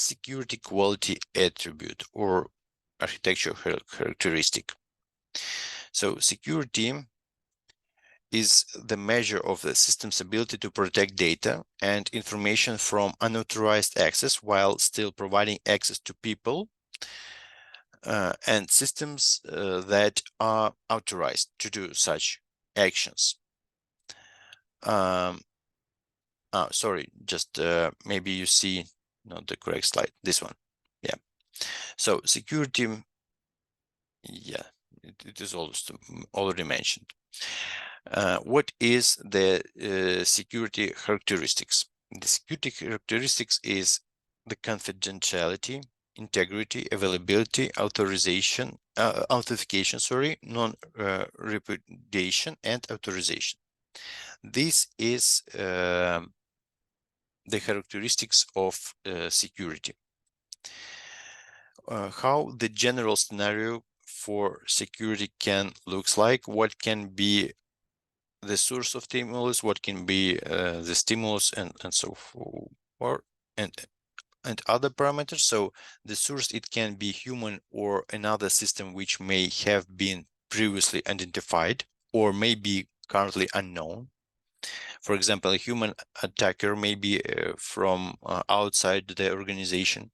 security quality attribute or architectural characteristic. So security is the measure of the system's ability to protect data and information from unauthorized access while still providing access to people and systems that are authorized to do such actions. Sorry, just maybe you see not the correct slide, this one. Yeah. So security, yeah, it is also already mentioned. What is the security characteristics? The security characteristics is the confidentiality, integrity, availability, authentication, non-repudiation, and authorization. This is the characteristics of security. How the general scenario for security can looks like, what can be the source of stimulus, what can be the stimulus, and so forth, and other parameters. So the source, it can be human or another system which may have been previously identified or may be currently unknown. For example, a human attacker may be from outside the organization.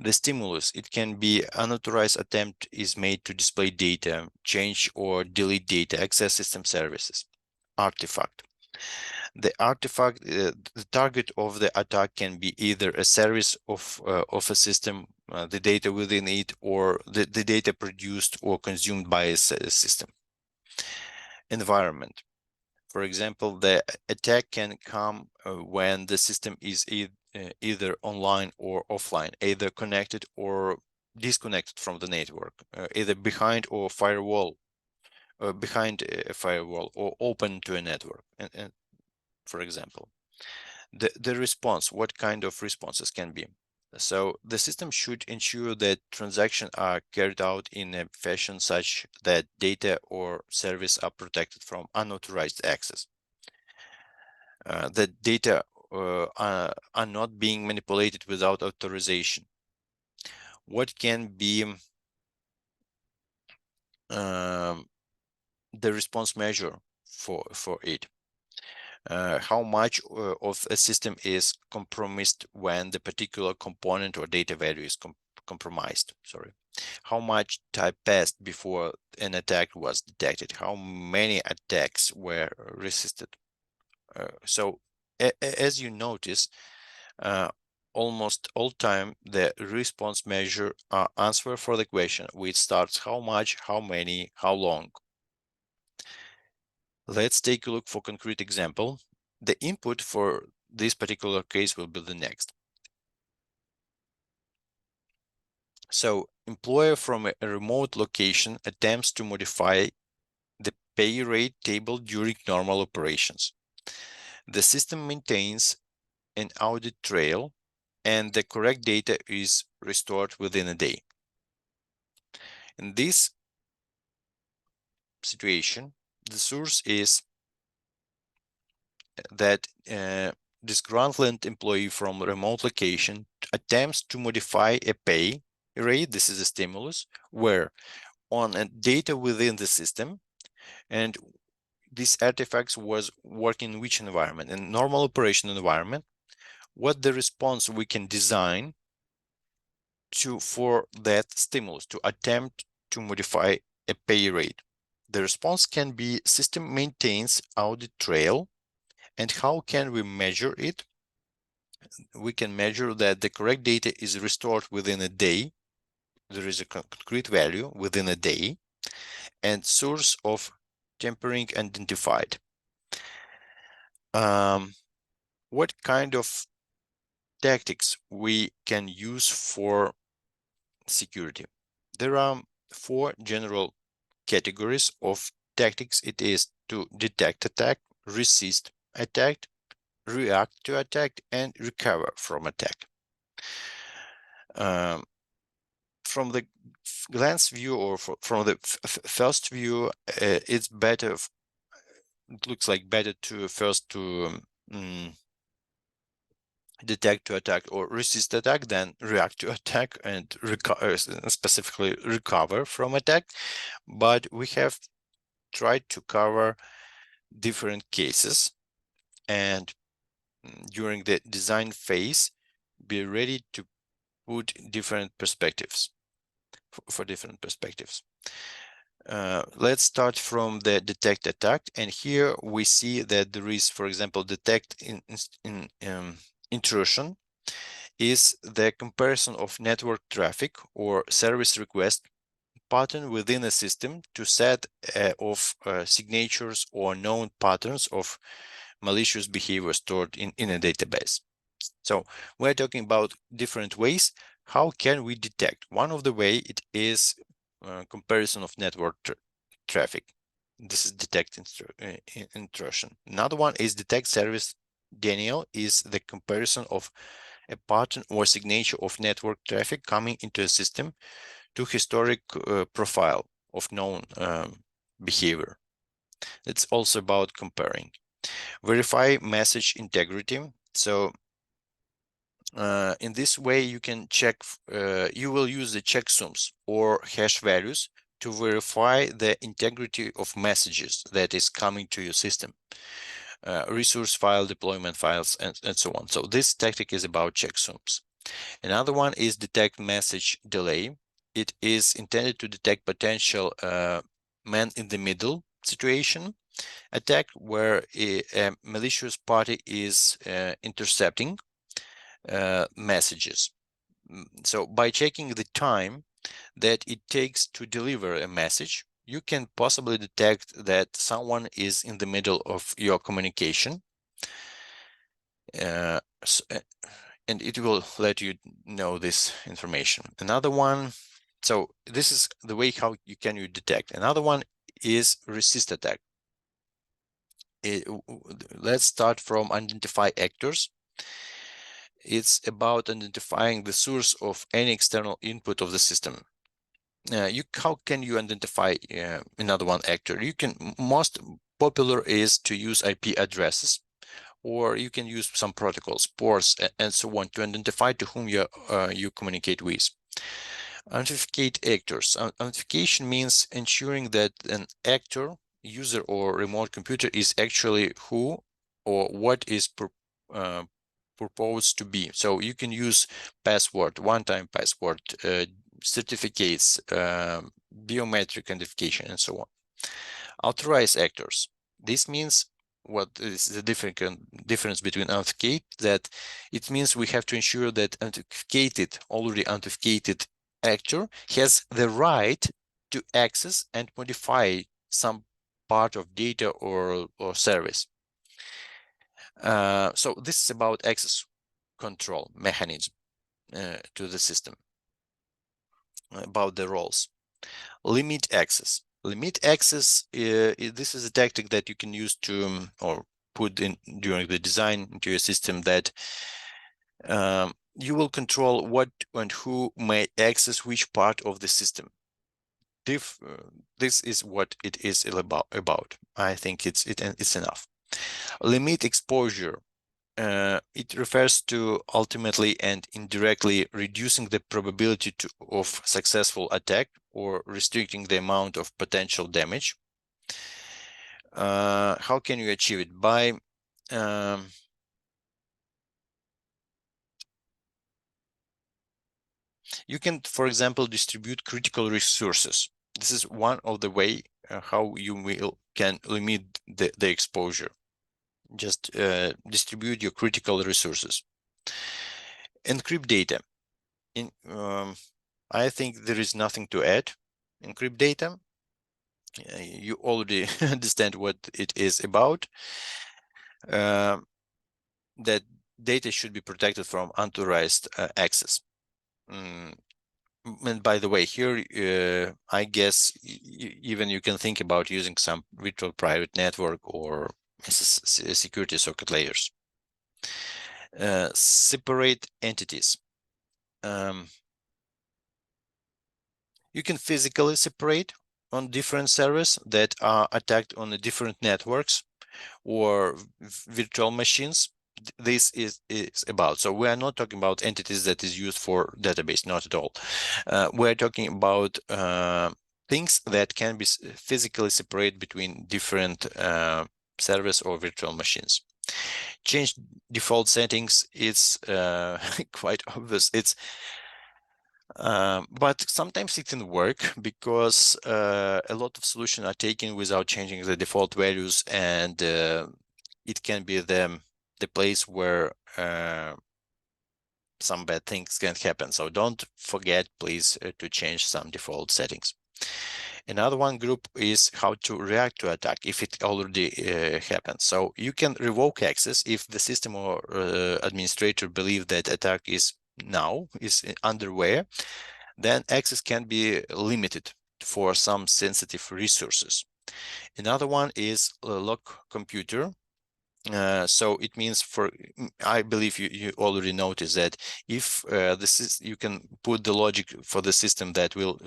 The stimulus, it can be unauthorized attempt is made to display data, change or delete data, access system services. Artifact. The artifact, the target of the attack can be either a service of a system, the data within it, or the data produced or consumed by a system. Environment. For example, the attack can come when the system is either online or offline, either connected or disconnected from the network, either behind or firewall, behind a firewall, or open to a network. And for example, the response, what kind of responses can be? So the system should ensure that transactions are carried out in a fashion such that data or service are protected from unauthorized access. That data are not being manipulated without authorization. What can be the response measure for it? How much of a system is compromised when the particular component or data value is compromised? Sorry. How much time passed before an attack was detected? How many attacks were resisted? So as you notice, almost all time the response measure answer for the question, which starts how much, how many, how long. Let's take a look for concrete example. The input for this particular case will be the next. So employer from a remote location attempts to modify the pay rate table during normal operations. The system maintains an audit trail and the correct data is restored within a day. In this situation, the source is that disgruntled employee from a remote location attempts to modify a pay rate, this is a stimulus, where on a data within the system, and this artifacts was working in which environment? In normal operation environment. What the response we can design for that stimulus to attempt to modify a pay rate? The response can be system maintains audit trail. And how can we measure it? We can measure that the correct data is restored within a day. There is a concrete value within a day, and source of tampering identified. What kind of tactics we can use for security? There are 4 general categories of tactics. It is to detect attack, resist attack, react to attack, and recover from attack. From the glance view or from the first view, it's better. It looks like better to first to detect to attack or resist attack, then react to attack, and specifically recover from attack. But we have tried to cover different cases, and during the design phase, be ready to put different perspectives for different perspectives. Let's start from the detect attack, and here we see that there is, for example, detect intrusion is the comparison of network traffic or service request pattern within a system to set of signatures or known patterns of malicious behavior stored in a database. So we're talking about different ways. How can we detect? One of the way it is comparison of network traffic. This is detect intrusion. Another one is detect service denial, is the comparison of a pattern or signature of network traffic coming into a system to historic profile of known behavior. It's also about comparing. Verify message integrity. So in this way, you can check, you will use the checksums or hash values to verify the integrity of messages that is coming to your system. Resource file, deployment files, and so on. So this tactic is about checksums. Another one is detect message delay. It is intended to detect potential man-in-the-middle situation attack where a malicious party is intercepting messages. So by checking the time that it takes to deliver a message, you can possibly detect that someone is in the middle of your communication. And it will let you know this information. Another one, so this is the way how you can detect. Another one is resist attack. Let's start from identify actors. It's about identifying the source of any external input of the system. How can you identify another one actor? You can, most popular is to use IP addresses, or you can use some protocols, ports, and so on to identify to whom you communicate with. Authenticate actors. Authentication means ensuring that an actor, user, or remote computer is actually who or what is proposed to be. So you can use password, one-time password, certificates, biometric identification, and so on. Authorize actors. This means, what is the difference between authenticate? That it means we have to ensure that already authenticated actor has the right to access and modify some part of data or service. So this is about access control mechanism to the system, about the roles. Limit access. Limit access, this is a tactic that you can use to, or put in during the design into your system, that you will control what and who may access which part of the system. This is what it is about. I think it's enough. Limit exposure. It refers to ultimately and indirectly reducing the probability of successful attack or restricting the amount of potential damage. How can you achieve it? By you can, for example, distribute critical resources. This is one of the way how you can limit the exposure. Just distribute your critical resources. Encrypt data. I think there is nothing to add. Encrypt data. You already understand what it is about. That data should be protected from unauthorized access. And by the way, here, I guess even you can think about using some virtual private network or security socket layers. Separate entities. You can physically separate on different servers that are attacked on the different networks or virtual machines. this is about. So we are not talking about entities that is used for database, not at all. We're talking about things that can be physically separated between different servers or virtual machines. Change default settings, it's quite obvious. It's but sometimes it can work because a lot of solutions are taken without changing the default values, and it can be the place where some bad things can happen. So don't forget, please, to change some default settings. Another one group is how to react to attack if it already happened. So you can revoke access if the system or administrator believe that attack is underway. Then access can be limited for some sensitive resources. Another one is lock computer. So it means I believe you already noticed that if this is, you can put the logic for the system that will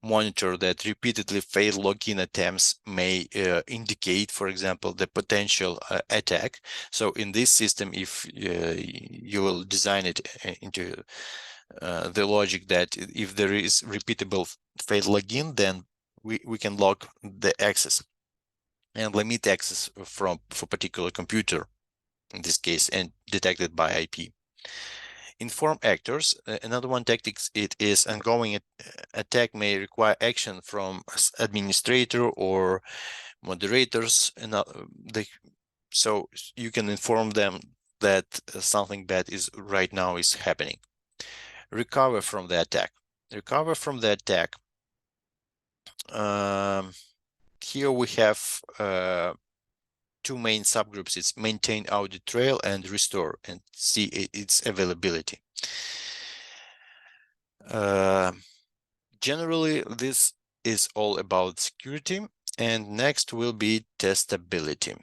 monitor that repeatedly failed login attempts may indicate, for example, the potential attack. So in this system, if you will design it into the logic that if there is repeatable failed login, then we can lock the access and limit access for particular computer, in this case, and detected by IP. Inform actors. Another one tactics, it is ongoing attack may require action from administrator or moderators, and so you can inform them that something bad is right now is happening. Recover from the attack. Recover from the attack. Here we have two main subgroups. It's maintain audit trail and restore and see its availability. Generally, this is all about security, and next will be testability.